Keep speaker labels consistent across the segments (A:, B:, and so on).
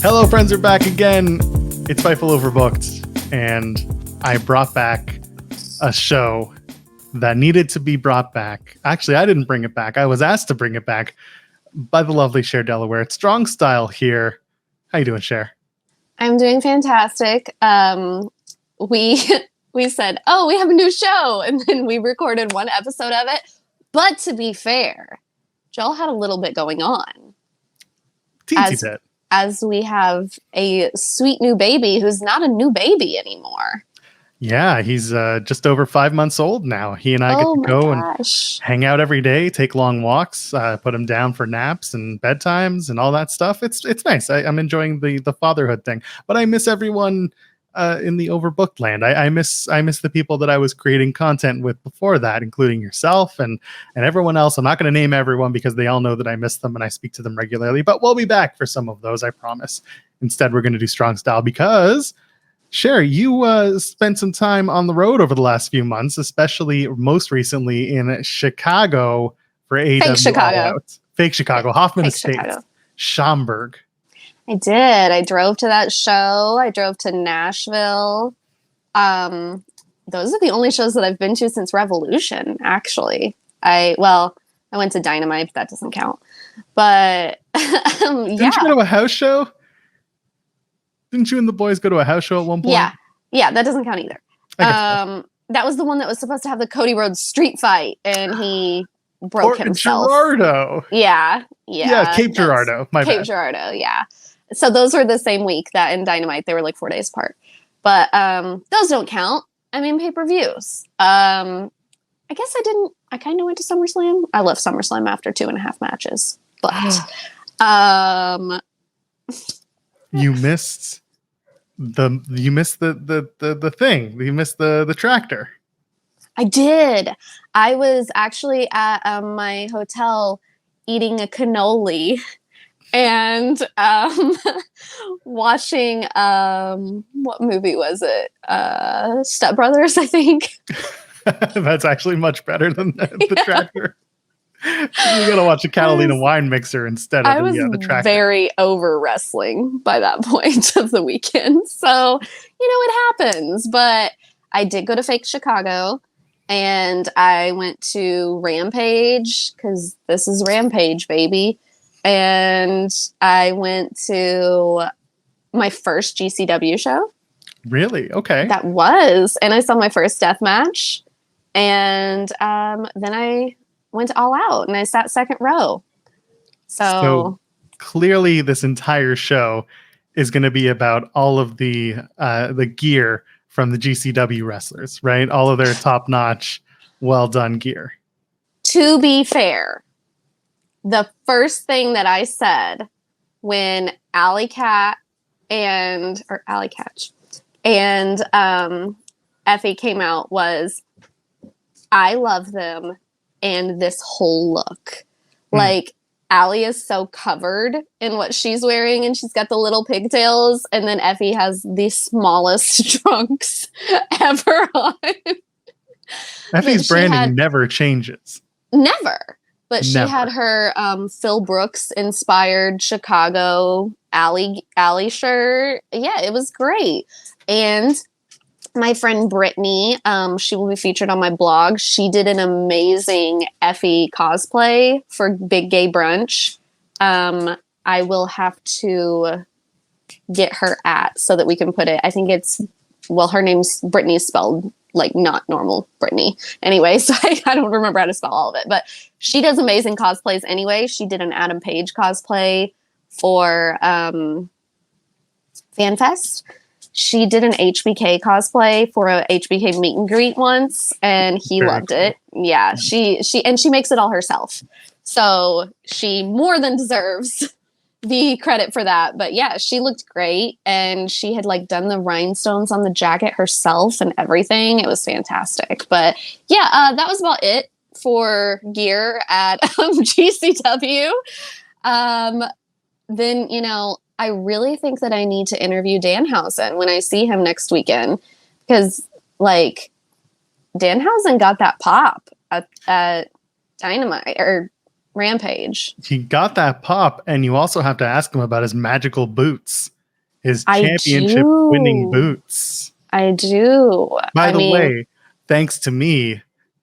A: Hello, friends, are back again. It's Fightful Overbooked, and I brought back a show that needed to be brought back. Actually, I didn't bring it back. I was asked to bring it back by the lovely Cher Delaware. It's Strong Style here. How you doing, Cher?
B: I'm doing fantastic. We said, oh, we have a new show, and then we recorded one episode of it. But to be fair, Joel had a little bit going on.
A: Teensy bit.
B: As we have a sweet new baby who's not a new baby anymore.
A: Yeah, he's just over 5 months old now. He and I get to go and hang out every day, take long walks, put him down for naps and bedtimes and all that stuff. It's nice. I'm enjoying the fatherhood thing, but I miss everyone in the overbooked land. I miss the people that I was creating content with before that, including yourself and everyone else. I'm not going to name everyone because they all know that I miss them and I speak to them regularly, but we'll be back for some of those, I promise. Instead, we're going to do Strong Style because Cher, you spent some time on the road over the last few months, especially most recently in Chicago for AEW. Fake Chicago, Hoffman Estates, Schaumburg.
B: I did. I drove to that show. I drove to Nashville. Those are the only shows that I've been to since Revolution, actually. I went to Dynamite, but that doesn't count. But
A: Didn't you go to a house show? Didn't you and the boys go to a house show at one point?
B: Yeah, that doesn't count either. That was the one that was supposed to have the Cody Rhodes street fight, and he broke himself.
A: Gerardo.
B: Yeah,
A: Cape Girardeau.
B: Cape Girardeau, yeah. So those were the same week that in Dynamite. They were like 4 days apart. But those don't count. I mean, pay-per-views. I guess I kind of went to SummerSlam. I left SummerSlam after 2.5 matches. But
A: you missed the thing. You missed the tractor.
B: I did. I was actually at my hotel eating a cannoli and watching what movie was it? Step Brothers, I think.
A: That's actually much better than the tractor. You gotta watch a Catalina wine mixer instead of the tractor.
B: Very over wrestling by that point of the weekend. So, it happens. But I did go to Fake Chicago and I went to Rampage because this is Rampage, baby. And I went to my first GCW show.
A: Really? Okay.
B: That was. And I saw my first death match. And then I went all out and I sat second row. So
A: clearly this entire show is going to be about all of the gear from the GCW wrestlers, right? All of their top-notch, well-done gear.
B: To be fair, the first thing that I said when Alley Catch and Effie came out was, I love them and this whole look. Like, Allie is so covered in what she's wearing and she's got the little pigtails, and then Effie has the smallest trunks ever on.
A: Effie's branding never changes.
B: Never. But she had her Phil Brooks inspired Chicago Alley shirt. Yeah, it was great. And my friend Brittany, she will be featured on my blog. She did an amazing Effie cosplay for Big Gay Brunch. I will have to get her so that we can put it. I think her name's Brittany spelled like not normal Brittany. Anyway, so I don't remember how to spell all of it. But she does amazing cosplays anyway. She did an Adam Page cosplay for FanFest. She did an HBK cosplay for a HBK meet and greet once, and he loved it. Yeah, she makes it all herself. So she more than deserves the credit for that. But yeah, she looked great, and she had like done the rhinestones on the jacket herself and everything. It was fantastic. But yeah, that was about it for gear at GCW. Then, I really think that I need to interview Danhausen when I see him next weekend, because like Danhausen got that pop at Dynamite or Rampage.
A: He got that pop, and you also have to ask him about his magical boots. his championship winning boots.
B: I do.
A: By the way, thanks to me,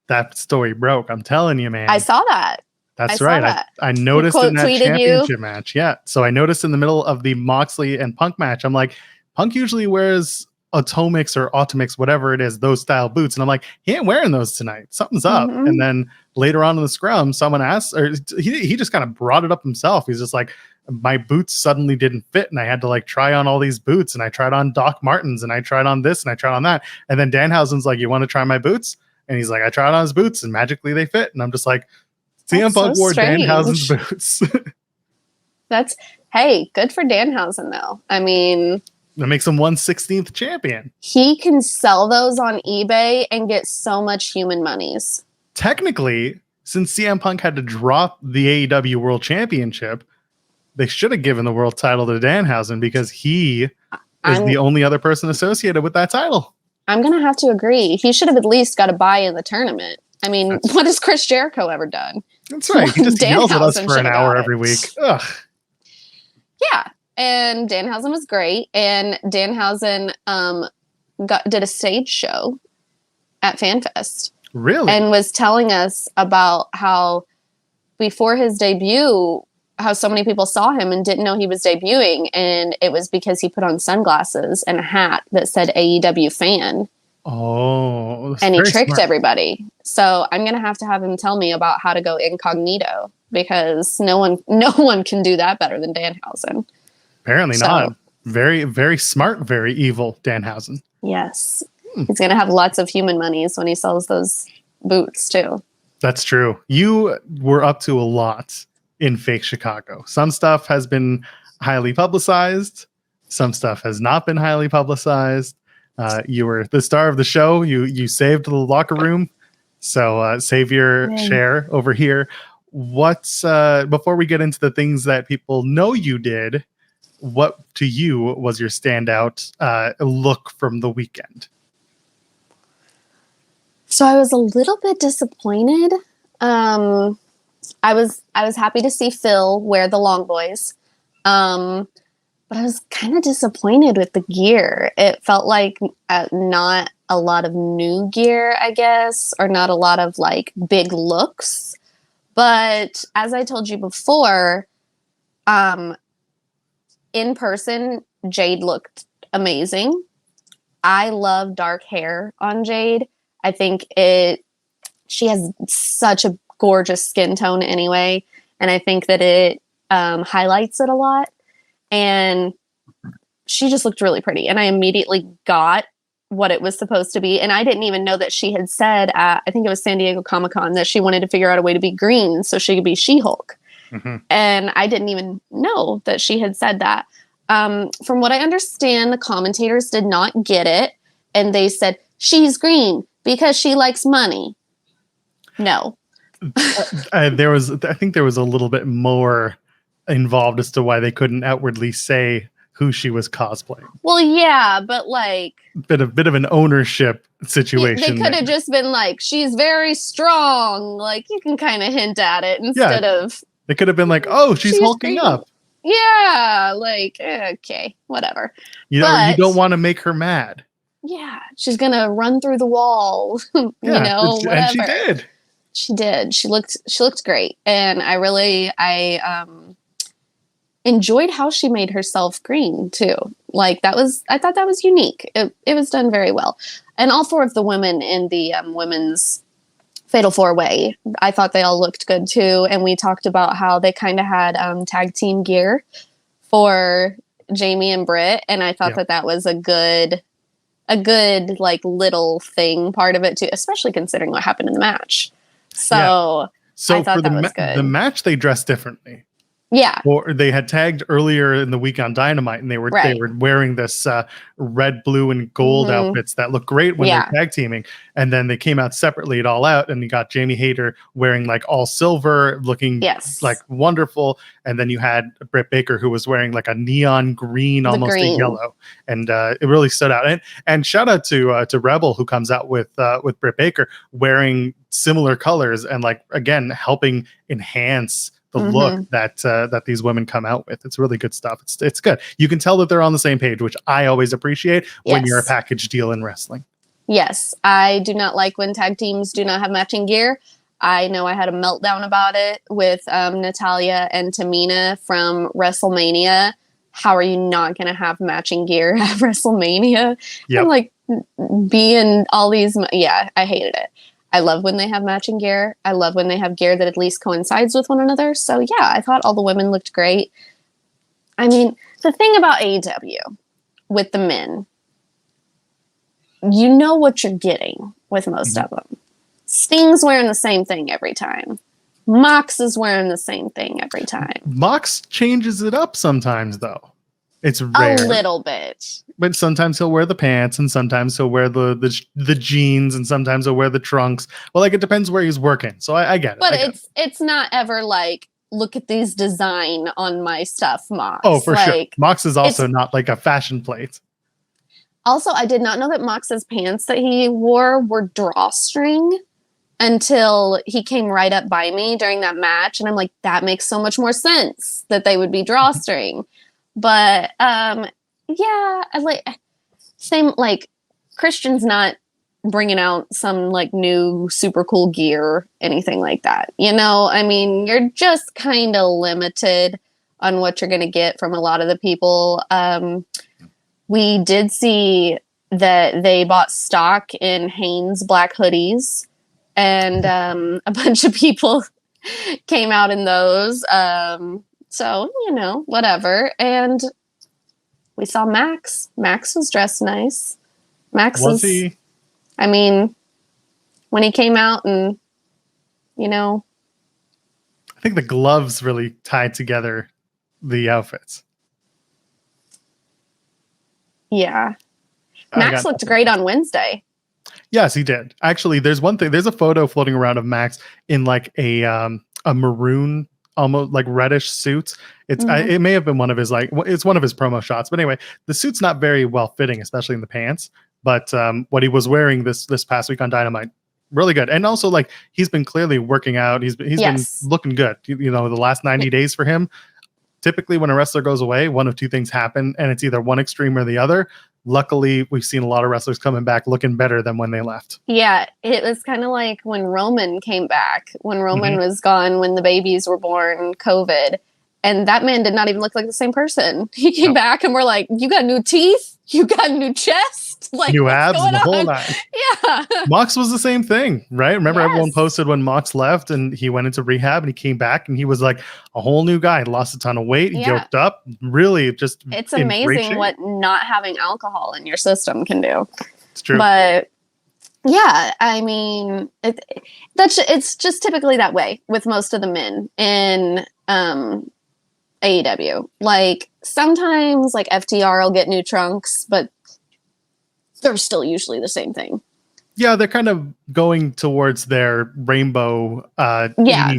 A: that story broke. I'm telling you, man.
B: I saw that.
A: That's right. I noticed in that championship match. Yeah. So I noticed in the middle of the Moxley and Punk match, I'm like, Punk usually wears Atomix or Automix, whatever it is, those style boots. And I'm like, he ain't wearing those tonight. Something's up. And then later on in the scrum, someone asked, or he just kind of brought it up himself. He's just like, my boots suddenly didn't fit. And I had to like try on all these boots. And I tried on Doc Martens and I tried on this and I tried on that. And then Danhausen's like, you want to try my boots? And he's like, I tried on his boots and magically they fit. And I'm just like, CM Punk wore Danhausen's boots.
B: Hey, good for Danhausen though. I mean,
A: that makes him 1/16th champion.
B: He can sell those on eBay and get so much human monies.
A: Technically, since CM Punk had to drop the AEW World Championship, they should have given the world title to Danhausen because he is the only other person associated with that title.
B: I'm going to have to agree. He should have at least got a bye in the tournament. I mean, what has Chris Jericho ever done?
A: That's right. He just yells at us for an hour every week. Ugh.
B: Yeah. And Danhausen was great. And Danhausen did a stage show at FanFest.
A: Really?
B: And was telling us about how before his debut, how so many people saw him and didn't know he was debuting. And it was because he put on sunglasses and a hat that said AEW fan.
A: Oh.
B: And he tricked everybody. So I'm going to have him tell me about how to go incognito because no one can do that better than Danhausen.
A: Apparently not. Very, very smart, very evil Danhausen.
B: Yes. He's going to have lots of human monies when he sells those boots too.
A: That's true. You were up to a lot in fake Chicago. Some stuff has been highly publicized. Some stuff has not been highly publicized. You were the star of the show. You saved the locker room. So save your share over here. What's before we get into the things that people know you did, what to you was your standout look from the weekend?
B: So I was a little bit disappointed. I was happy to see Phil wear the long boys. But I was kind of disappointed with the gear. It felt like not a lot of new gear, I guess, or not a lot of like big looks. But as I told you before, in person, Jade looked amazing. I love dark hair on Jade. I think she has such a gorgeous skin tone anyway. And I think that it highlights it a lot. And she just looked really pretty. And I immediately got what it was supposed to be. And I didn't even know that she had said, I think it was San Diego Comic-Con, that she wanted to figure out a way to be green so she could be She-Hulk. Mm-hmm. And I didn't even know that she had said that. From what I understand, the commentators did not get it. And they said, she's green because she likes money. No.
A: I think there was a little bit more involved as to why they couldn't outwardly say who she was cosplaying.
B: Well, yeah, but like
A: bit of an ownership situation.
B: They could have just been like, she's very strong. Like you can kind of hint at it instead of.
A: They could have been like, oh, she's hulking up.
B: Yeah, like okay, whatever.
A: You don't want to make her mad.
B: Yeah, she's gonna run through the wall. Whatever.
A: And she did.
B: She did. She looked great, and I enjoyed how she made herself green too. Like I thought that was unique. It was done very well, and all four of the women in the women's Fatal 4-Way, I thought they all looked good too. And we talked about how they kind of had tag team gear for Jamie and Britt, and I thought that was a good like little thing part of it too, especially considering what happened in the match. So I thought that was good.
A: The match, they dressed differently.
B: Yeah.
A: Or they had tagged earlier in the week on Dynamite, and they were wearing this red, blue, and gold outfits that look great when they're tag teaming. And then they came out separately at All Out, and you got Jamie Hayter wearing like all silver, looking like wonderful. And then you had Britt Baker, who was wearing like a neon green, almost a yellow, and it really stood out. And shout out to Rebel, who comes out with Britt Baker wearing similar colors, and like again helping enhance look that these women come out with. It's really good stuff. It's good. You can tell that they're on the same page, which I always appreciate when you're a package deal in wrestling.
B: Yes, I do not like when tag teams do not have matching gear. I know I had a meltdown about it with Natalya and Tamina from WrestleMania. How are you not going to have matching gear at WrestleMania? Yep. And like being all these, I hated it. I love when they have matching gear. I love when they have gear that at least coincides with one another. So yeah, I thought all the women looked great. I mean, the thing about AEW with the men, you know what you're getting with most of them. Sting's wearing the same thing every time. Mox is wearing the same thing every time.
A: Mox changes it up sometimes, though. It's rare.
B: A little bit.
A: But sometimes he'll wear the pants, and sometimes he'll wear the jeans, and sometimes he'll wear the trunks. Well, like, it depends where he's working. So I get it.
B: But it's not ever like, look at these design on my stuff, Mox.
A: Oh, for sure. Mox is also not like a fashion plate.
B: Also, I did not know that Mox's pants that he wore were drawstring until he came right up by me during that match. And I'm like, that makes so much more sense that they would be drawstring. But I like same, like Christian's not bringing out some like new super cool gear, anything like that. You know, I mean, you're just kind of limited on what you're going to get from a lot of the people. We did see that they bought stock in Hanes black hoodies, and a bunch of people came out in those. So, you know, whatever. And we saw Max. Max was dressed nice.
A: Was he?
B: I mean, when he came out and, you know.
A: I think the gloves really tied together the outfits.
B: Yeah. Max looked great on Wednesday.
A: Yes, he did. Actually, there's one thing. There's a photo floating around of Max in like a maroon, almost like reddish suit. It's it may have been one of his it's one of his promo shots. But anyway, the suit's not very well fitting, especially in the pants. But what he was wearing this past week on Dynamite, really good. And also, like, he's been clearly working out. He's been looking good. You know, the last 90 days for him. Typically, when a wrestler goes away, one of two things happen, and it's either one extreme or the other. Luckily, we've seen a lot of wrestlers coming back looking better than when they left.
B: Yeah, it was kind of like when Roman came back, when Roman was gone, when the babies were born, COVID. And that man did not even look like the same person. He came back and we're like, you got new teeth? You got a new chest? Like,
A: new abs, the whole lot.
B: Yeah.
A: Mox was the same thing, right? Remember everyone posted when Mox left and he went into rehab and he came back and he was like a whole new guy. He lost a ton of weight. He yoked up. Really just
B: it's amazing what not having alcohol in your system can do.
A: It's true.
B: But yeah, I mean, it's just typically that way with most of the men in AEW. Like, sometimes like FTR will get new trunks, but they're still usually the same thing.
A: Yeah, they're kind of going towards their rainbow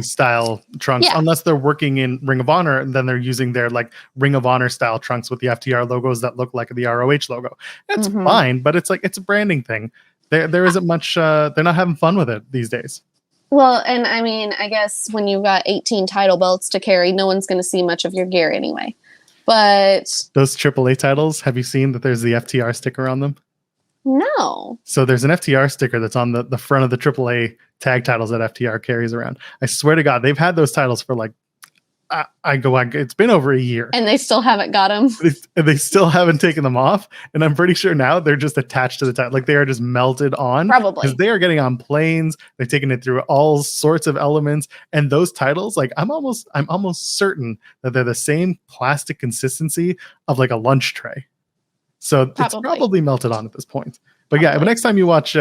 A: style trunks, unless they're working in Ring of Honor, and then they're using their like Ring of Honor style trunks with the FTR logos that look like the ROH logo. That's fine, but it's like, it's a branding thing. There isn't much, they're not having fun with it these days.
B: Well, and I mean, I guess when you've got 18 title belts to carry, no one's going to see much of your gear anyway. But
A: those AAA titles, have you seen that there's the FTR sticker on them?
B: No.
A: So there's an FTR sticker that's on the front of the AAA tag titles that FTR carries around. I swear to God, they've had those titles for like, it's been over a year.
B: And they still haven't got them.
A: They still haven't taken them off. And I'm pretty sure now they're just attached to the title. Like, they are just melted on.
B: Probably.
A: Because they are getting on planes. They're taking it through all sorts of elements. And those titles, like, I'm almost certain that they're the same plastic consistency of like a lunch tray. So it's probably melted on at this point. But yeah, but next time you watch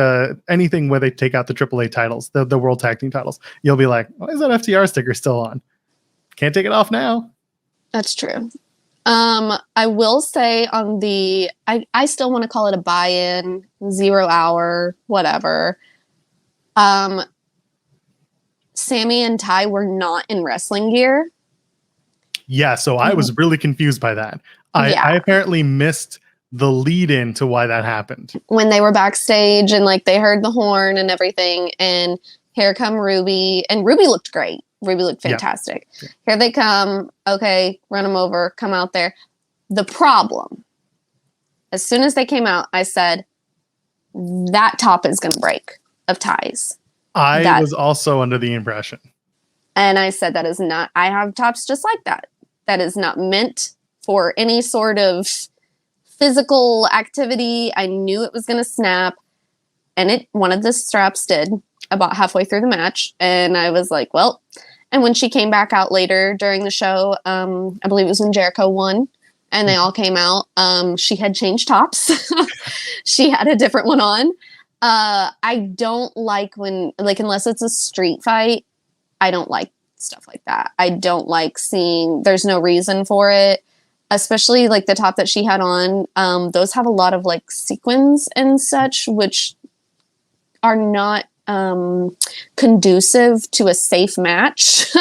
A: anything where they take out the AAA titles, the World Tag Team titles, you'll be like, why is that FTR sticker still on? Can't take it off now.
B: That's true. I will say on the, I still want to call it a buy-in, 0 hour, whatever. Sammy and Ty were not in wrestling gear.
A: Yeah, so I was really confused by that. I apparently missed the lead in to why that happened.
B: When they were backstage and like they heard the horn and everything, and here come Ruby, and Ruby looked great. Ruby looked fantastic. Yeah. Here they come. Okay, run them over. Come out there. The problem, as soon as they came out, I said, that top is going to break of ties.
A: I was also under the impression.
B: And I said, that is not, I have tops just like that. That is not meant for any sort of physical activity. I knew it was going to snap. And one of the straps did about halfway through the match. And I was like, well, and when she came back out later during the show, I believe it was when Jericho won and they all came out. She had changed tops. She had a different one on. I don't like unless it's a street fight, I don't like stuff like that. I don't like seeing, there's no reason for it, especially like the top that she had on. Those have a lot of like sequins and such, which are not conducive to a safe match.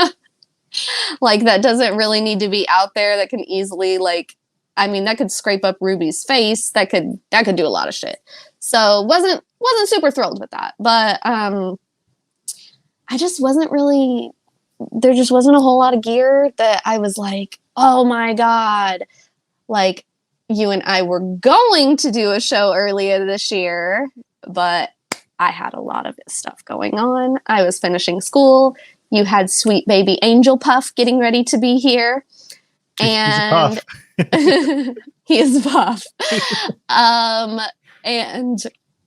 B: Like that doesn't really need to be out there. That can easily that could scrape up Ruby's face. That could do a lot of shit. So wasn't super thrilled with that. But I just wasn't really, there just wasn't a whole lot of gear that I was like, oh my God. Like you and I were going to do a show earlier this year, but I had a lot of stuff going on. I was finishing school. You had sweet baby Angel Puff getting ready to be here. And he is Puff. And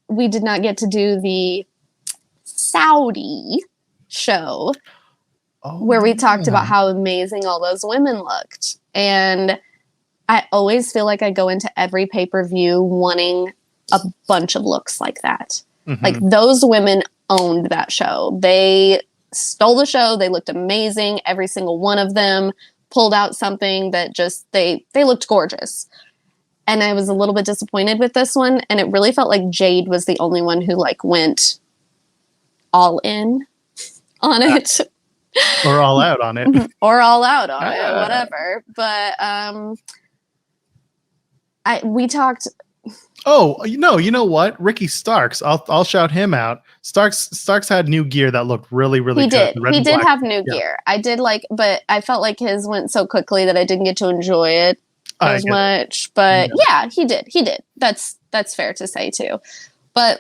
B: we did not get to do the Saudi show where we talked about how amazing all those women looked. And I always feel like I go into every pay-per-view wanting a bunch of looks like that. Mm-hmm. Like those women owned that show. They stole the show. They looked amazing. Every single one of them pulled out something that just, they looked gorgeous. And I was a little bit disappointed with this one. And it really felt like Jade was the only one who went all in on it.
A: Or all out on it.
B: Or all out on it, whatever. But we talked.
A: Oh, you know what? Ricky Starks. I'll shout him out. Starks had new gear that looked really, really good.
B: He did have new gear. I did but I felt like his went so quickly that I didn't get to enjoy it as much. But yeah, he did. That's fair to say too. But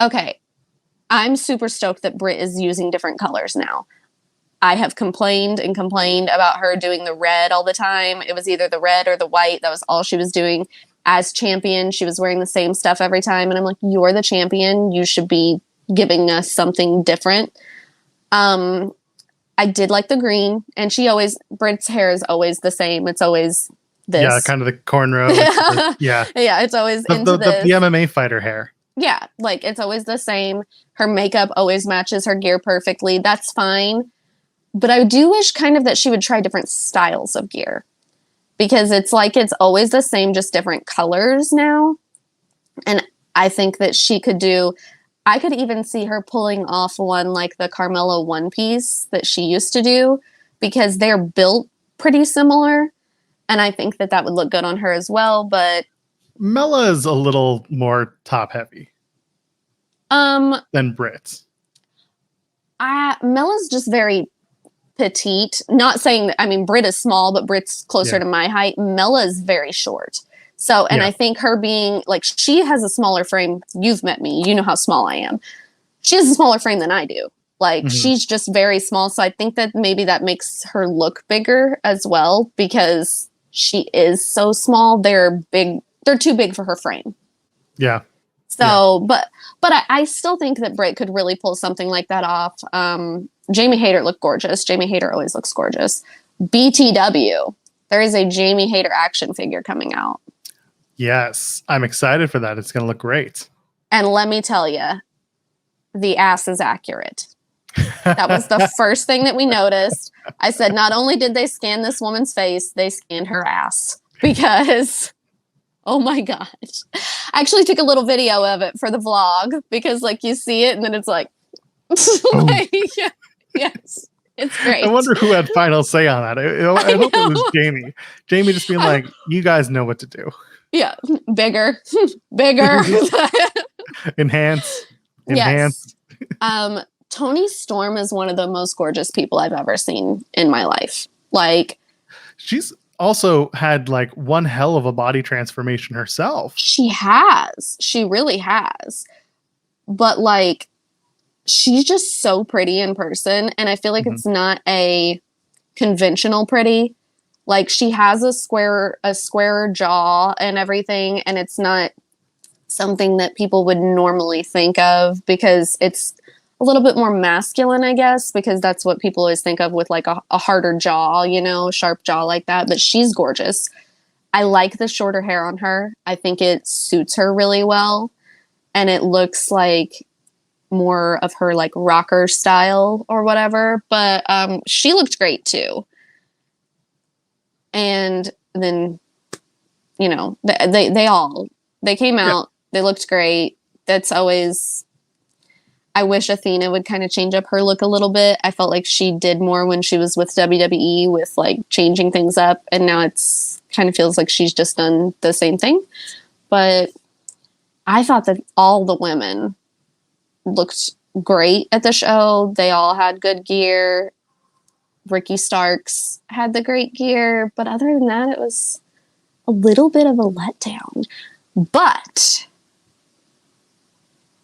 B: okay. I'm super stoked that Britt is using different colors now. I have complained about her doing the red all the time. It was either the red or the white. That was all she was doing. As champion, she was wearing the same stuff every time. And I'm like, you're the champion. You should be giving us something different. I did like the green. And Britt's hair is always the same. It's always this.
A: Yeah, kind of the cornrow. Yeah.
B: Yeah, it's always
A: the MMA fighter hair.
B: Yeah, it's always the same. Her makeup always matches her gear perfectly. That's fine. But I do wish kind of that she would try different styles of gear. Because it's always the same, just different colors now. And I think that I could even see her pulling off one like the Carmella one piece that she used to do. Because they're built pretty similar. And I think that would look good on her as well. But
A: Mella is a little more top heavy than Britt's.
B: Mella's just very petite. Not saying that, Britt is small, but Britt's closer to my height. Mella is very short. So, and I think her being she has a smaller frame. You've met me. You know how small I am. She has a smaller frame than I do. She's just very small. So I think that maybe that makes her look bigger as well because she is so small. They're big. They're too big for her frame.
A: Yeah.
B: So, but I still think that Britt could really pull something like that off. Jamie Hayter looked gorgeous. Jamie Hayter always looks gorgeous. BTW. There is a Jamie Hayter action figure coming out.
A: Yes. I'm excited for that. It's going to look great.
B: And let me tell you, the ass is accurate. That was the first thing that we noticed. I said, not only did they scan this woman's face, they scanned her ass because... Oh my gosh. I actually took a little video of it for the vlog because you see it and then it's yes, it's great.
A: I wonder who had final say on that. I hope it was Jamie. Jamie just being you guys know what to do.
B: Yeah. Bigger.
A: Enhance.
B: Yes. Toni Storm is one of the most gorgeous people I've ever seen in my life. Like,
A: she's also had like one hell of a body transformation herself.
B: She has. She really has. But like, she's just so pretty in person, and I feel like it's not a conventional pretty. Like, she has a square jaw and everything, and it's not something that people would normally think of because it's a little bit more masculine, I guess, because that's what people always think of with like a harder jaw, you know, sharp jaw like that. But she's gorgeous. I like the shorter hair on her. I think it suits her really well. And it looks like more of her like rocker style or whatever. But she looked great too. And then, you know, they came out, they looked great. That's always, I wish Athena would kind of change up her look a little bit. I felt like she did more when she was with WWE with like changing things up. And now it's kind of feels like she's just done the same thing. But I thought that all the women looked great at the show. They all had good gear. Ricky Starks had the great gear. But other than that, it was a little bit of a letdown. But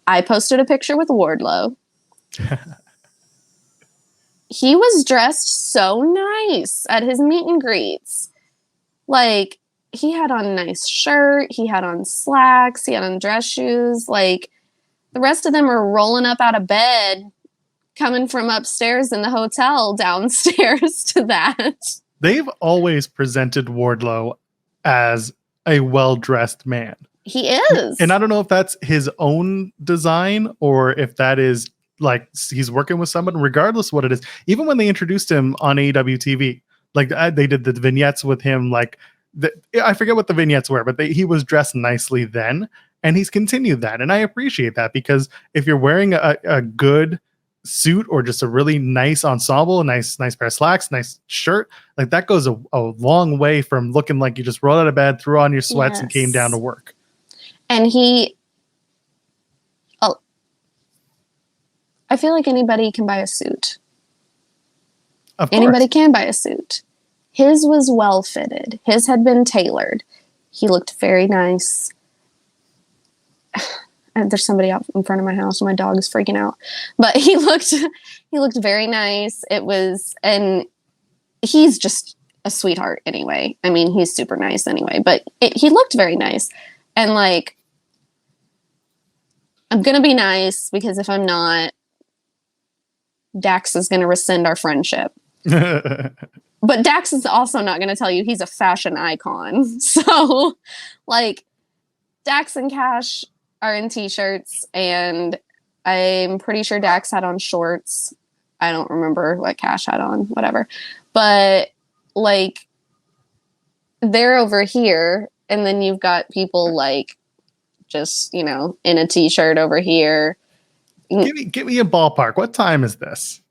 B: I posted a picture with Wardlow. He was dressed so nice at his meet and greets. Like, he had on a nice shirt. He had on slacks. He had on dress shoes. Like, the rest of them are rolling up out of bed, coming from upstairs in the hotel downstairs to that.
A: They've always presented Wardlow as a well-dressed man.
B: He is.
A: And I don't know if that's his own design or if that is like he's working with someone, regardless what it is. Even when they introduced him on AEW TV, like they did the vignettes with him, like I forget what the vignettes were, but he was dressed nicely then. And he's continued that. And I appreciate that because if you're wearing a good suit or just a really nice ensemble, a nice pair of slacks, nice shirt, like that goes a long way from looking like you just rolled out of bed, threw on your sweats and came down to work.
B: And I feel like anybody can buy a suit.
A: Of course.
B: Anybody can buy a suit. His was well fitted. His had been tailored. He looked very nice. And there's somebody out in front of my house and my dog is freaking out. But he looked very nice. And he's just a sweetheart anyway. I mean, he's super nice anyway, but he looked very nice. And like, I'm going to be nice because if I'm not, Dax is going to rescind our friendship. But Dax is also not going to tell you he's a fashion icon. So like, Dax and Cash are in t-shirts and I'm pretty sure Dax had on shorts. I don't remember what Cash had on, whatever. But like, they're over here and then you've got people like just, you know, in a t-shirt over here.
A: Give me a ballpark. What time is this?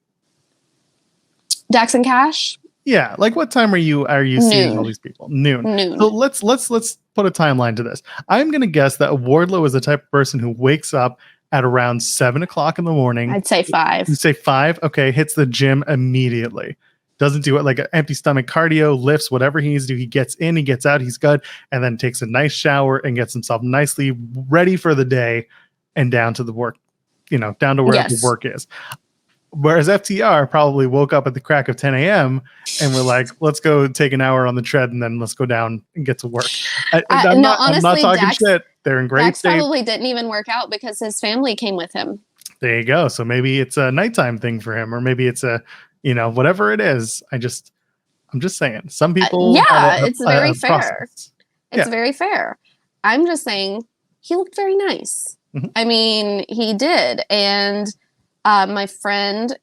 B: Dax and Cash?
A: Yeah, like what time are you seeing all these people? Noon. So let's put a timeline to this. I'm gonna guess that Wardlow is the type of person who wakes up at around 7:00 in the morning.
B: I'd say 5.
A: You say 5? Okay, hits the gym immediately. Doesn't do it like an empty stomach cardio, lifts, whatever he needs to do. He gets in, he gets out, he's good, and then takes a nice shower and gets himself nicely ready for the day and down to the work, down to where the work is. Whereas FTR probably woke up at the crack of 10 a.m. and we're like, let's go take an hour on the tread and then let's go down and get to work. I'm not talking shit. They're in great shape.
B: Probably didn't even work out because his family came with him.
A: There you go. So maybe it's a nighttime thing for him, or maybe it's a, whatever it is. I'm just saying. Some people.
B: It's very fair. It's very fair. I'm just saying he looked very nice. Mm-hmm. I mean, he did. And my friend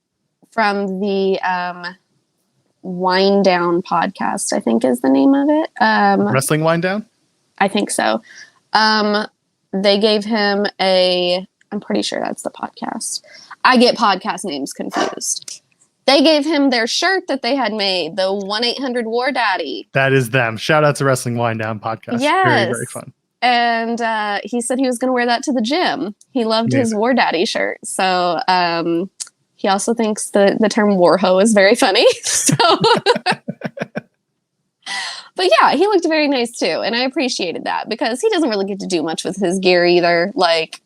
B: from the Wind Down podcast, I think is the name of it.
A: Wrestling Wind Down?
B: I think so. They gave him I'm pretty sure that's the podcast. I get podcast names confused. They gave him their shirt that they had made, the 1-800-WAR Daddy.
A: That is them. Shout out to Wrestling Wind Down podcast.
B: Yes.
A: Very, very fun.
B: And he said he was going to wear that to the gym. He loved his War Daddy shirt. So He also thinks the term warho is very funny. So, but yeah, he looked very nice too, and I appreciated that because he doesn't really get to do much with his gear either. Like,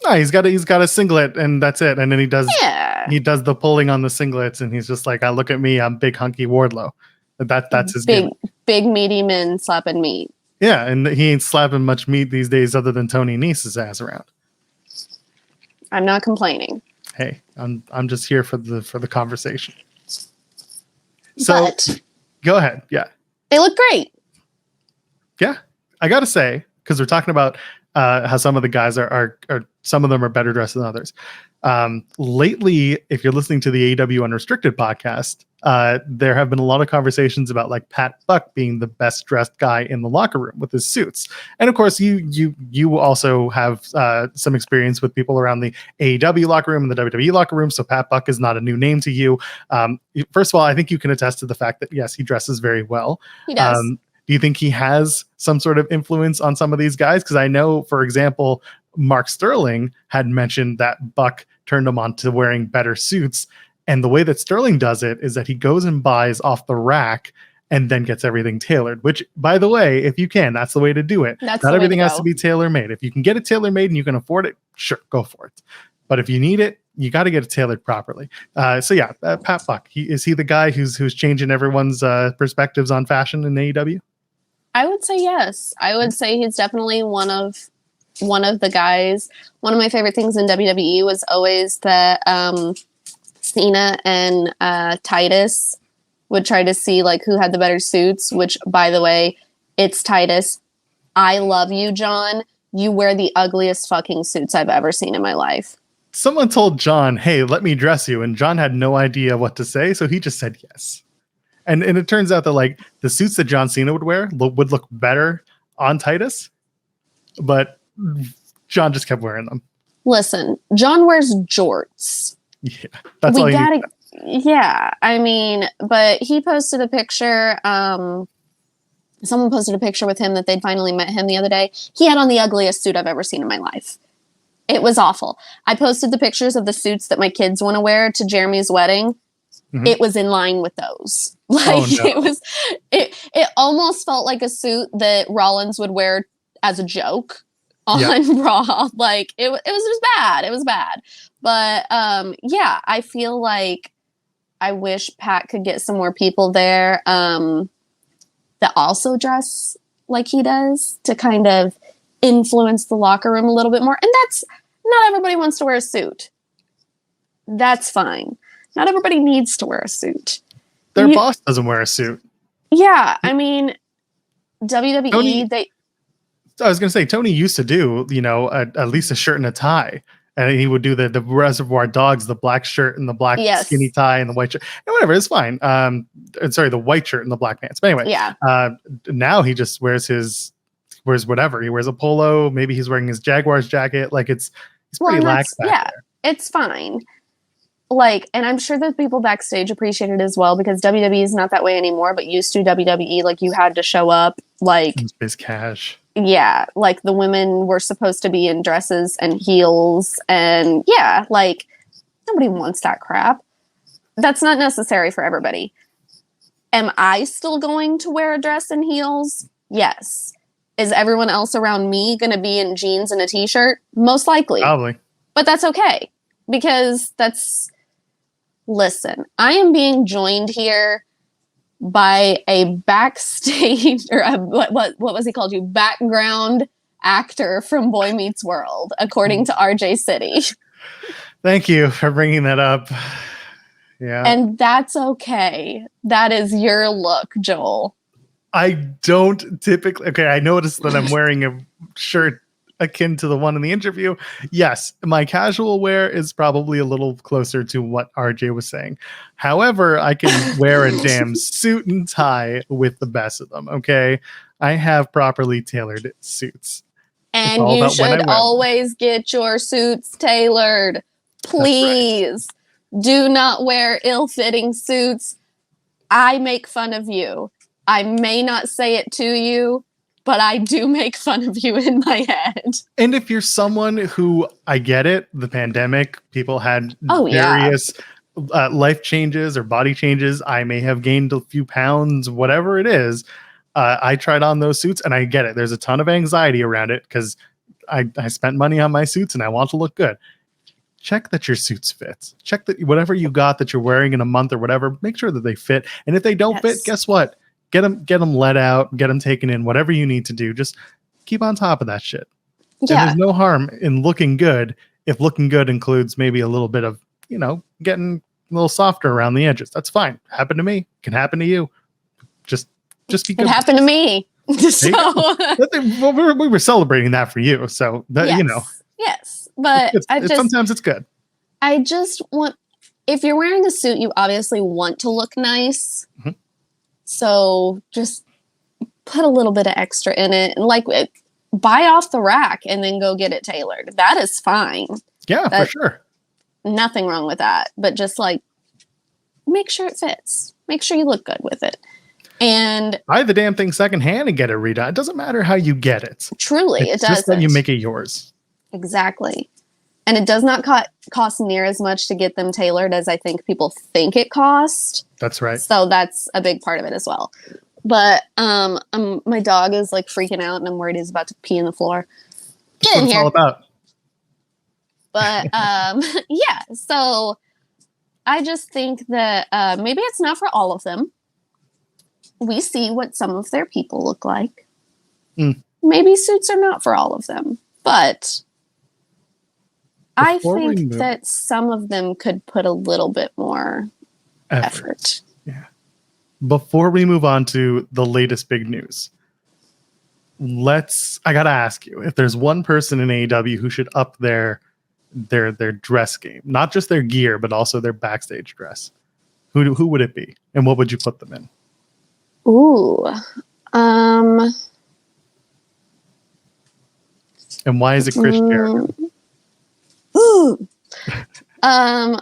A: no, he's got a singlet and that's it, and then he does the pulling on the singlets, and he's just like, "I look at me, I'm big hunky Wardlow." That's his
B: big meaty men slapping meat.
A: Yeah, and he ain't slapping much meat these days other than Tony Nese's ass around.
B: I'm not complaining.
A: Hey, I'm just here for the conversation. So, go ahead. Yeah.
B: They look great.
A: Yeah. I got to say, because we're talking about how some of the guys are some of them are better dressed than others. Lately, if you're listening to the AEW Unrestricted podcast, there have been a lot of conversations about like Pat Buck being the best dressed guy in the locker room with his suits. And of course, you also have some experience with people around the AEW locker room and the WWE locker room. So Pat Buck is not a new name to you. First of all, I think you can attest to the fact that, yes, he dresses very well.
B: He does.
A: Do you think he has some sort of influence on some of these guys? Because I know, for example, Mark Sterling had mentioned that Buck turned him on to wearing better suits. And the way that Sterling does it is that he goes and buys off the rack and then gets everything tailored, which, by the way, if you can, that's the way to do it. Not everything has to be tailor-made. If you can get it tailor-made and you can afford it, sure, go for it. But if you need it, you got to get it tailored properly. So yeah, Pat Buck, is he the guy who's changing everyone's perspectives on fashion in AEW?
B: I would say yes. I would say he's definitely one of the guys. One of my favorite things in WWE was always that Cena and Titus would try to see like who had the better suits, which, by the way, it's Titus. I love you, John. You wear the ugliest fucking suits I've ever seen in my life.
A: Someone told John, "Hey, let me dress you," and John had no idea what to say, so he just said yes. And it turns out that like the suits that John Cena would wear would look better on Titus, but John just kept wearing them.
B: Listen, John wears jorts.
A: Yeah, that's all you need.
B: Yeah, I mean, but he posted a picture. Someone posted a picture with him that they'd finally met him the other day. He had on the ugliest suit I've ever seen in my life. It was awful. I posted the pictures of the suits that my kids want to wear to Jeremy's wedding. Mm-hmm. It was in line with those. Like, it almost felt like a suit that Rollins would wear as a joke on Raw. Like, it was just bad. It was bad. But yeah, I feel like I wish Pat could get some more people there that also dress like he does to kind of influence the locker room a little bit more. And that's, not everybody wants to wear a suit. That's fine. Not everybody needs to wear a suit.
A: Their boss doesn't wear a suit.
B: Yeah, I mean, WWE,
A: I was going to say, Tony used to do, at least a shirt and a tie. And he would do the Reservoir Dogs, the black shirt and the black skinny tie and the white shirt. And whatever, it's fine. Sorry, the white shirt and the black pants. But anyway, now he just wears whatever. He wears a polo. Maybe he's wearing his Jaguars jacket. Like, it's pretty lax back there.
B: It's fine. Like, and I'm sure that people backstage appreciate it as well, because WWE is not that way anymore, but used to WWE, like, you had to show up, like,
A: biz cash.
B: Yeah, like the women were supposed to be in dresses and heels, and yeah, like, nobody wants that crap. That's not necessary for everybody. Am I still going to wear a dress and heels? Yes. Is everyone else around me going to be in jeans and a t-shirt? Most likely.
A: Probably.
B: But that's okay, because listen, I am being joined here by a backstage, or what was he called? Background actor from Boy Meets World, according to RJ City.
A: Thank you for bringing that up. Yeah.
B: And that's okay. That is your look, Joel.
A: I don't typically. Okay, I noticed that I'm wearing a shirt akin to the one in the interview. Yes, my casual wear is probably a little closer to what RJ was saying. However, I can wear a damn suit and tie with the best of them. Okay, I have properly tailored suits.
B: And you should always get your suits tailored. Please do not wear ill-fitting suits. I make fun of you. I may not say it to you, but I do make fun of you in my head.
A: And if you're someone who, I get it, the pandemic, people had various life changes or body changes. I may have gained a few pounds, whatever it is. I tried on those suits and I get it. There's a ton of anxiety around it because I spent money on my suits and I want to look good. Check that your suits fit. Check that whatever you got that you're wearing in a month or whatever, make sure that they fit. And if they don't fit, guess what? Get them let out, get them taken in, whatever you need to do. Just keep on top of that shit. Yeah. And there's no harm in looking good if looking good includes maybe a little bit of, getting a little softer around the edges. That's fine. Happened to me. Can happen to you. Just be good.
B: It happened to me. So
A: we were celebrating that for you. So that
B: Yes. But
A: sometimes it's good.
B: I just want, if you're wearing a suit, you obviously want to look nice. Mm-hmm. So just put a little bit of extra in it and buy off the rack and then go get it tailored. That is fine.
A: Yeah, for sure.
B: Nothing wrong with that. But just make sure it fits. Make sure you look good with it. And
A: buy the damn thing secondhand and get it redone. It doesn't matter how you get it.
B: Truly, it does.
A: Just that you make it yours.
B: Exactly. And it does not cost near as much to get them tailored as I think people think it cost.
A: That's right.
B: So that's a big part of it as well. But my dog is freaking out and I'm worried he's about to pee in the floor.
A: Get in here. It's all about.
B: But yeah, so I just think that maybe it's not for all of them. We see what some of their people look like. Maybe suits are not for all of them, but I think that some of them could put a little bit more effort.
A: Yeah. Before we move on to the latest big news, I gotta ask you, if there's one person in AEW who should up their dress game, not just their gear, but also their backstage dress, who would it be? And what would you put them in?
B: Ooh. And
A: why is it Chris Jericho?
B: Ooh. I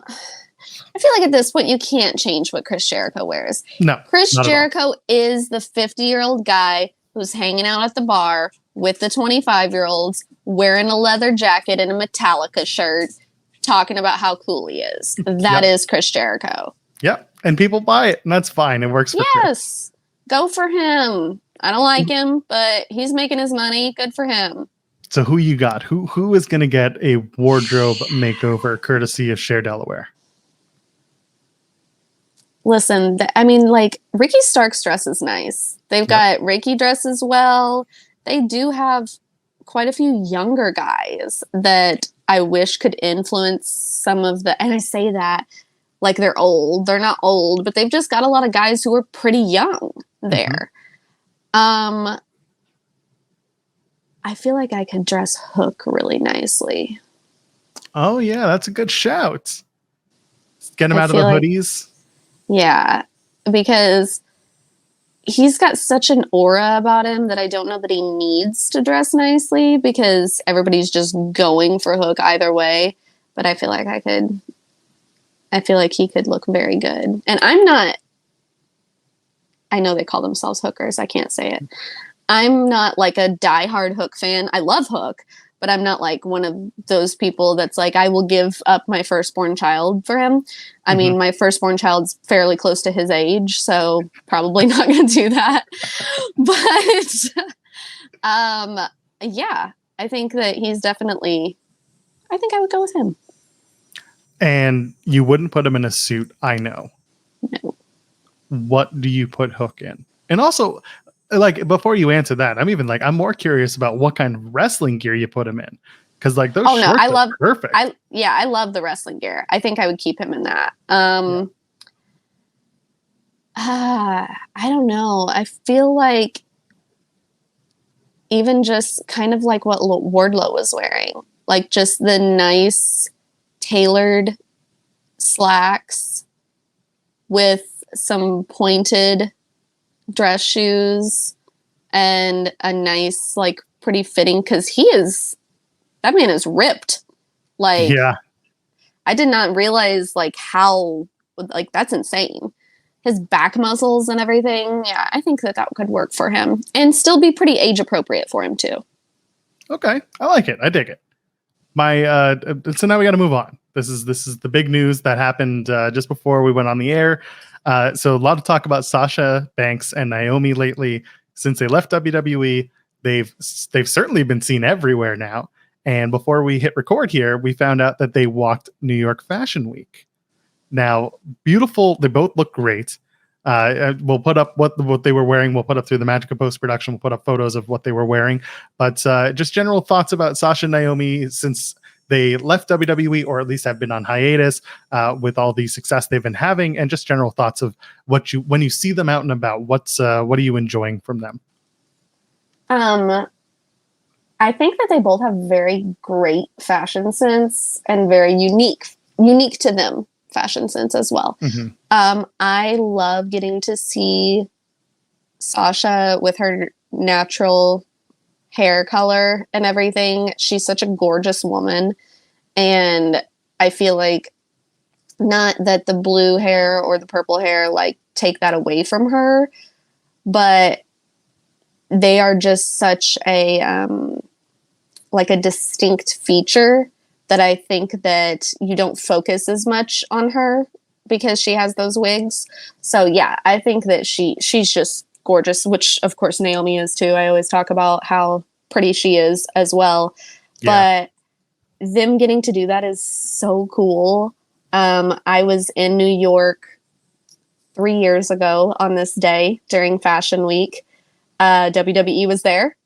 B: feel like at this point you can't change what Chris Jericho wears.
A: No.
B: Chris Jericho is the 50-year-old guy who's hanging out at the bar with the 25-year-olds wearing a leather jacket and a Metallica shirt talking about how cool he is. That is Chris Jericho.
A: Yep. And people buy it and that's fine. It works for
B: Chris. Go for him. I don't like him, but he's making his money. Good for him.
A: So who you got? Who is going to get a wardrobe makeover courtesy of Cher Delaware?
B: Listen, Ricky Stark's dress is nice. They've got Ricky dress as well. They do have quite a few younger guys that I wish could influence some of the, and I say that like they're old. They're not old, but they've just got a lot of guys who are pretty young there. Mm-hmm. I feel like I could dress Hook really nicely.
A: Oh, yeah, that's a good shout. Get him out of the hoodies.
B: Yeah, because he's got such an aura about him that I don't know that he needs to dress nicely because everybody's just going for Hook either way. But I feel like he could look very good. And I know they call themselves hookers. I can't say it. I'm not like a diehard Hook fan. I love Hook, but I'm not like one of those people that's like, I will give up my firstborn child for him. I mean, my firstborn child's fairly close to his age, so probably not going to do that. But yeah, I think that he's definitely, I think I would go with him.
A: And you wouldn't put him in a suit, I know.
B: No.
A: What do you put Hook in? And also, like, before you answer that, I'm more curious about what kind of wrestling gear you put him in. Because like those shorts are perfect.
B: I love the wrestling gear. I think I would keep him in that. I don't know. I feel like even just kind of like what Wardlow was wearing, like just the nice tailored slacks with some pointed dress shoes and a nice, like, pretty fitting, because that man is ripped. Like,
A: yeah,
B: I did not realize like how, like, that's insane. his back muscles and everything. Yeah, I think that could work for him and still be pretty age appropriate for him too.
A: Okay, I like it. I dig it. So now we got to move on. This is the big news that happened just before we went on the air. So a lot of talk about Sasha Banks and Naomi lately. Since they left WWE, they've certainly been seen everywhere now. And before we hit record here, we found out that they walked New York Fashion Week. Now, beautiful. They both look great. We'll put up what they were wearing. We'll put up through the magic of post-production. We'll put up photos of what they were wearing. But just general thoughts about Sasha and Naomi since they left WWE, or at least have been on hiatus with all the success they've been having, and just general thoughts of when you see them out and about, what are you enjoying from them?
B: I think that they both have very great fashion sense and very unique to them fashion sense as well. Mm-hmm. I love getting to see Sasha with her natural hair color and everything. She's such a gorgeous woman, and I feel like, not that the blue hair or the purple hair like take that away from her, but they are just such a like a distinct feature that I think that you don't focus as much on her because she has those wigs. So yeah, I think that she's just gorgeous, which of course Naomi is too. I always talk about how pretty she is as well. Yeah. But them getting to do that is so cool. I was in New York 3 years ago on this day during Fashion Week. WWE was there.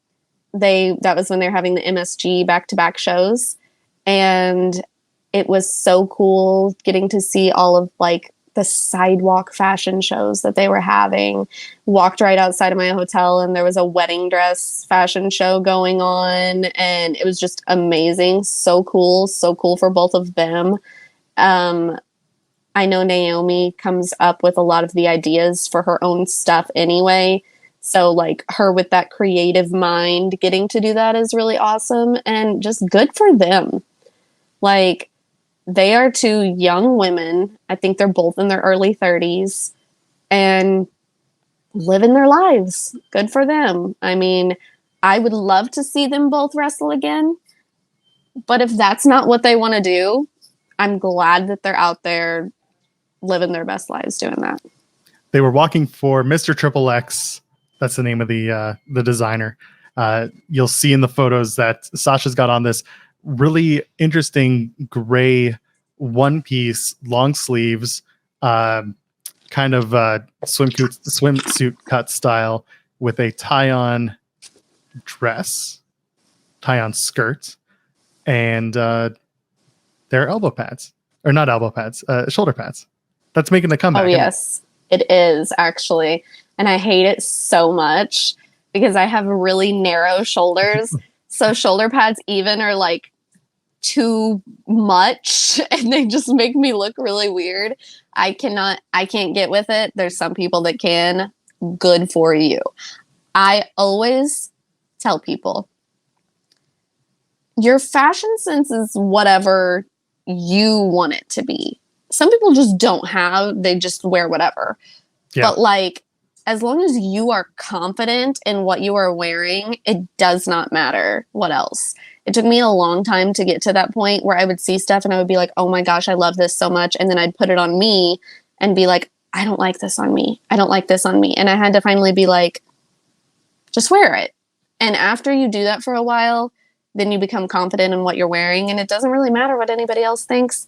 B: That was when they're having the MSG back-to-back shows. And it was so cool getting to see all of like the sidewalk fashion shows that they were having. Walked right outside of my hotel and there was a wedding dress fashion show going on. And it was just amazing. So cool for both of them. I know Naomi comes up with a lot of the ideas for her own stuff anyway. So like her with that creative mind, getting to do that is really awesome and just good for them. Like, they are two young women. I think they're both in their early 30s and living their lives. Good for them. I mean, I would love to see them both wrestle again. But if that's not what they want to do, I'm glad that they're out there living their best lives doing that.
A: They were walking for Mr. Triple X. That's the name of the designer. You'll see in the photos that Sasha's got on this really interesting gray one-piece, long sleeves, kind of swimsuit cut style with a tie-on dress, tie-on skirt, and their elbow pads. Or not elbow pads, shoulder pads. That's making the comeback.
B: Oh, yes. It is, actually. And I hate it so much because I have really narrow shoulders. So shoulder pads even are like too much and they just make me look really weird. I can't get with it. There's some people that can. Good for you. I always tell people, your fashion sense is whatever you want it to be. Some people just don't have, they just wear whatever. Yeah. But like, as long as you are confident in what you are wearing, it does not matter what else. It took me a long time to get to that point where I would see stuff and I would be like, oh my gosh, I love this so much. And then I'd put it on me and be like, I don't like this on me. I don't like this on me. And I had to finally be like, just wear it. And after you do that for a while, then you become confident in what you're wearing. And it doesn't really matter what anybody else thinks.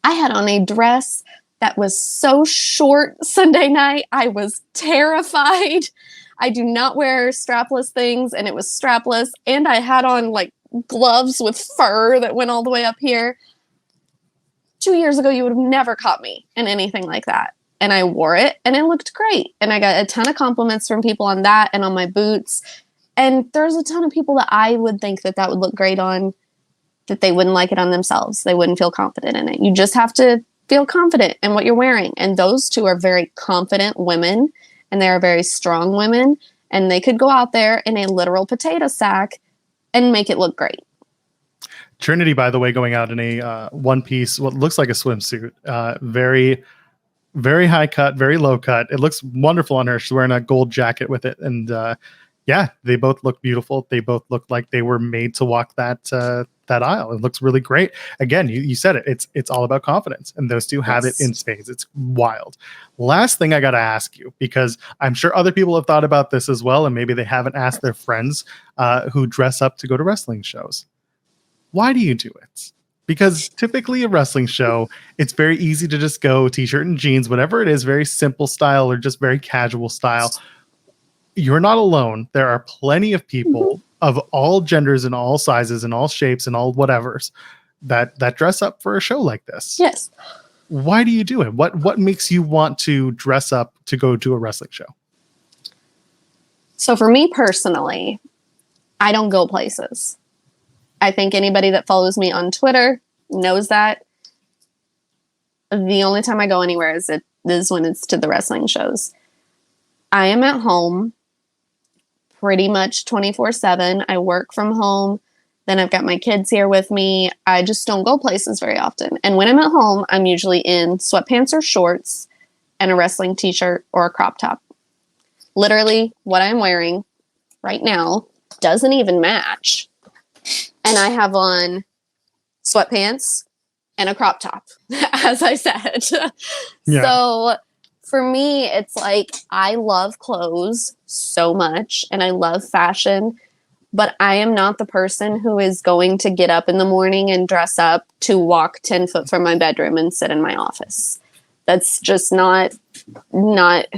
B: I had on a dress that was so short Sunday night. I was terrified. I do not wear strapless things, and it was strapless. And I had on like gloves with fur that went all the way up here. 2 years ago, you would have never caught me in anything like that. And I wore it, and it looked great. And I got a ton of compliments from people on that and on my boots. And there's a ton of people that I would think that would look great on, that they wouldn't like it on themselves. They wouldn't feel confident in it. You just have to feel confident in what you're wearing. And those two are very confident women, and they are very strong women, and they could go out there in a literal potato sack and make it look great.
A: Trinity, by the way, going out in a one-piece, what looks like a swimsuit. Very Very high cut, very low cut. It looks wonderful on her. She's wearing a gold jacket with it. And yeah, they both look beautiful. They both look like they were made to walk that aisle. It looks really great. Again, you said it. It's all about confidence. And those two have it in spades. It's wild. Last thing I got to ask you, because I'm sure other people have thought about this as well, and maybe they haven't asked their friends who dress up to go to wrestling shows. Why do you do it? Because typically a wrestling show, it's very easy to just go t-shirt and jeans, whatever it is, very simple style or just very casual style. You're not alone. There are plenty of people of all genders and all sizes and all shapes and all whatevers that dress up for a show like this.
B: Yes.
A: Why do you do it? What makes you want to dress up to go to a wrestling show?
B: So for me personally, I don't go places. I think anybody that follows me on Twitter knows that. The only time I go anywhere is when it's to the wrestling shows. I am at home pretty much 24/7. I work from home. Then I've got my kids here with me. I just don't go places very often. And when I'm at home, I'm usually in sweatpants or shorts and a wrestling t-shirt or a crop top. Literally, what I'm wearing right now doesn't even match. And I have on sweatpants and a crop top, as I said. Yeah. So for me, it's like I love clothes so much and I love fashion, but I am not the person who is going to get up in the morning and dress up to walk 10 foot from my bedroom and sit in my office. That's just not who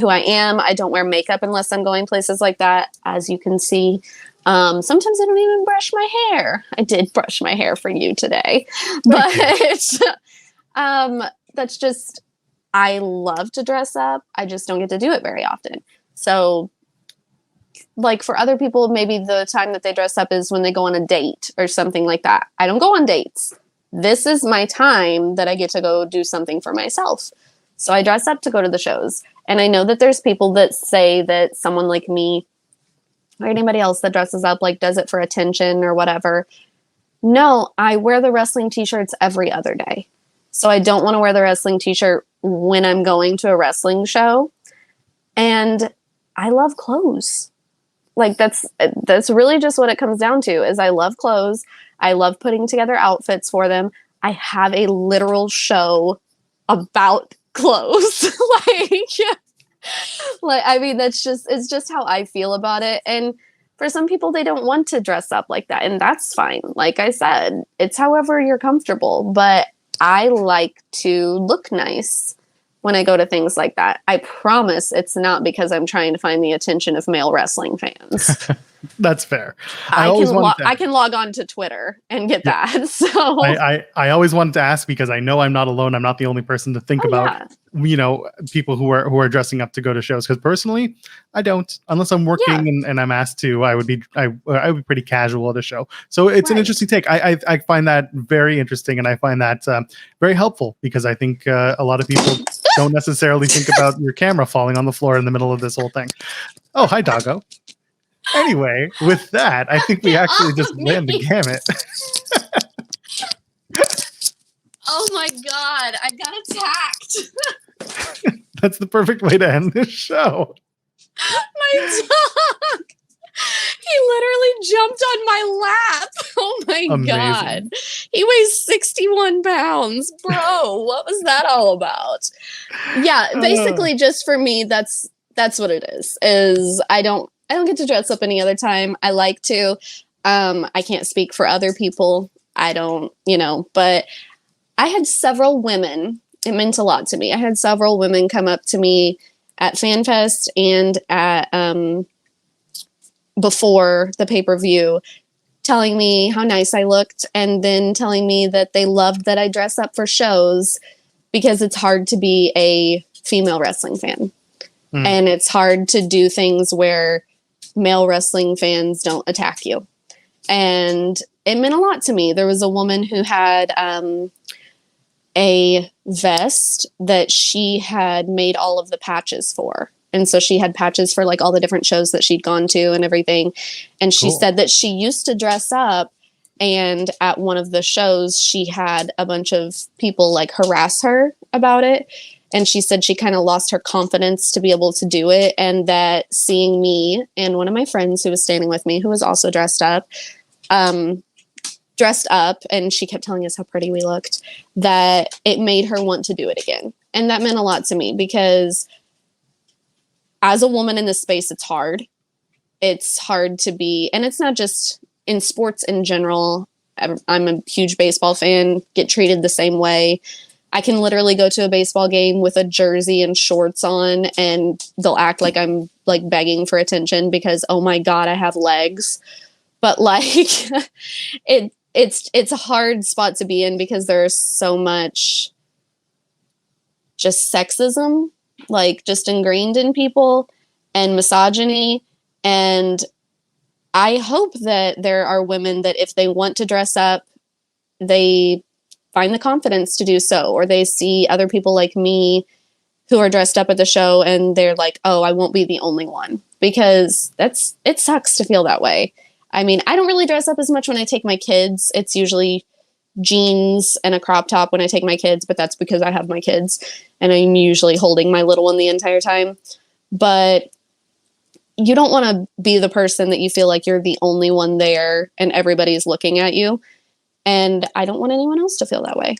B: I am. I don't wear makeup unless I'm going places like that, as you can see. Sometimes I don't even brush my hair. I did brush my hair for you today, but that's just, I love to dress up. I just don't get to do it very often. So like for other people, maybe the time that they dress up is when they go on a date or something like that. I don't go on dates. This is my time that I get to go do something for myself. So I dress up to go to the shows. And I know that there's people that say that someone like me or anybody else that dresses up, like does it for attention or whatever. No, I wear the wrestling t-shirts every other day. So I don't want to wear the wrestling t-shirt when I'm going to a wrestling show. And I love clothes. Like that's really just what it comes down to is I love clothes. I love putting together outfits for them. I have a literal show about clothes. Like, I mean, it's just how I feel about it. And for some people, they don't want to dress up like that. And that's fine. Like I said, it's however you're comfortable. But I like to look nice when I go to things like that. I promise it's not because I'm trying to find the attention of male wrestling fans.
A: That's fair.
B: I can log on to Twitter and get that. So
A: I always wanted to ask because I know I'm not alone. I'm not the only person to think about, people who are dressing up to go to shows. Because personally, I don't, unless I'm working and I'm asked to. I would be pretty casual at a show. So it's an interesting take. I find that very interesting, and I find that very helpful because I think a lot of people don't necessarily think about your camera falling on the floor in the middle of this whole thing. Oh, hi, doggo. Anyway, with that, I think we actually just ran the gamut.
B: Oh my God, I got attacked.
A: That's the perfect way to end this show.
B: My dog. He literally jumped on my lap. Oh my Amazing. God. He weighs 61 pounds. Bro, what was that all about? Yeah, basically just for me, that's what it is I don't get to dress up any other time. I like to. I can't speak for other people. I don't, but I had several women. It meant a lot to me. I had several women come up to me at FanFest and at before the pay-per-view telling me how nice I looked and then telling me that they loved that I dress up for shows because it's hard to be a female wrestling fan. And it's hard to do things where male wrestling fans don't attack you. And it meant a lot to me. There was a woman who had a vest that she had made all of the patches for. And so she had patches for like all the different shows that she'd gone to and everything. And she said that she used to dress up, and at one of the shows she had a bunch of people like harass her about it. And she said she kind of lost her confidence to be able to do it. And that seeing me and one of my friends who was standing with me, who was also dressed up, and she kept telling us how pretty we looked, that it made her want to do it again. And that meant a lot to me because as a woman in this space, it's hard. It's hard to be, and it's not just in sports in general. I'm a huge baseball fan, get treated the same way. I can literally go to a baseball game with a jersey and shorts on and they'll act like I'm like begging for attention because, oh my God, I have legs. But like it's a hard spot to be in because there's so much just sexism, like just ingrained in people, and misogyny. And I hope that there are women that if they want to dress up, they find the confidence to do so, or they see other people like me who are dressed up at the show and they're like, oh, I won't be the only one, because it sucks to feel that way. I mean, I don't really dress up as much when I take my kids. It's usually jeans and a crop top when I take my kids, but that's because I have my kids and I'm usually holding my little one the entire time. But you don't want to be the person that you feel like you're the only one there and everybody's looking at you. And I don't want anyone else to feel that way.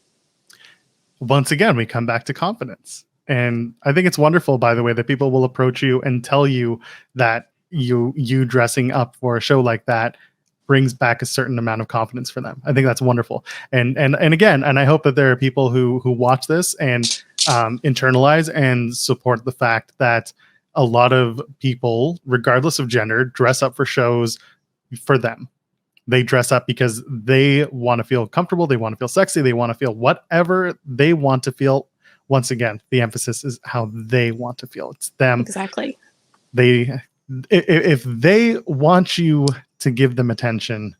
A: Once again, we come back to confidence. And I think it's wonderful, by the way, that people will approach you and tell you that you dressing up for a show like that brings back a certain amount of confidence for them. I think that's wonderful. And again, and I hope that there are people who watch this and internalize and support the fact that a lot of people, regardless of gender, dress up for shows for them. They dress up because they want to feel comfortable. They want to feel sexy. They want to feel whatever they want to feel. Once again, the emphasis is how they want to feel. It's them.
B: Exactly.
A: If they want you to give them attention,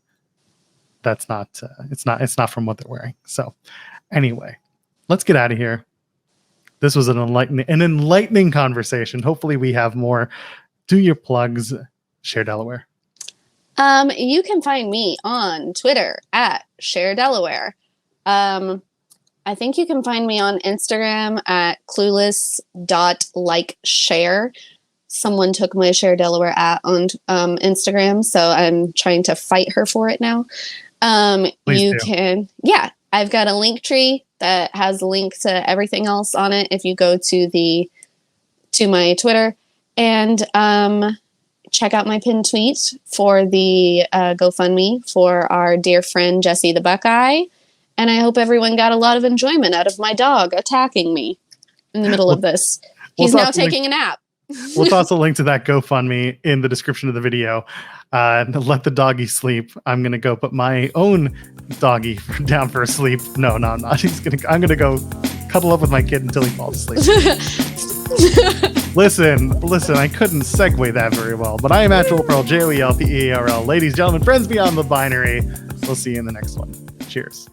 A: that's not. It's not from what they're wearing. So, anyway, let's get out of here. This was an enlightening conversation. Hopefully, we have more. Do your plugs, Cher Delaware.
B: You can find me on Twitter at Cher Delaware. I think you can find me on Instagram at clueless.likeshare. Someone took my Cher Delaware on Instagram, so I'm trying to fight her for it now. I've got a link tree that has a link to everything else on it if you go to my Twitter, and check out my pinned tweet for the GoFundMe for our dear friend Jesse the Buckeye. And I hope everyone got a lot of enjoyment out of my dog attacking me in the middle of this. He's now taking a nap.
A: We'll toss a link to that GoFundMe in the description of the video. Let the doggy sleep. I'm going to go put my own doggy down for a sleep. No, I'm not. I'm going to go cuddle up with my kid until he falls asleep. Listen, I couldn't segue that very well, but I am Actual Pearl, JOELPEARL. Ladies, gentlemen, friends beyond the binary. We'll see you in the next one. Cheers.